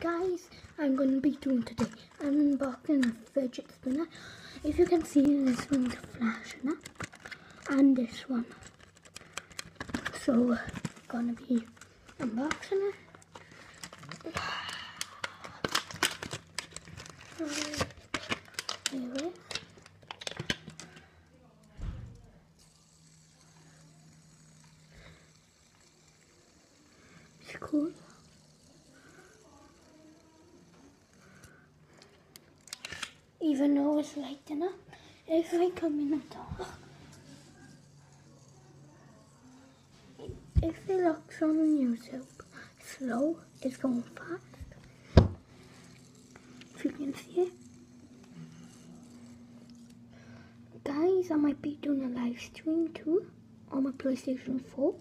Guys, I'm going to be doing today unboxing a fidget spinner. If you can see, this one's flashing up and this one. So we're going to be unboxing it. Here it is. It's cool. Even though it's lighting up, if I come in the dark, if it looks on YouTube slow, it's going fast. If you can see it. Guys, I might be doing a live stream too on my PlayStation 4.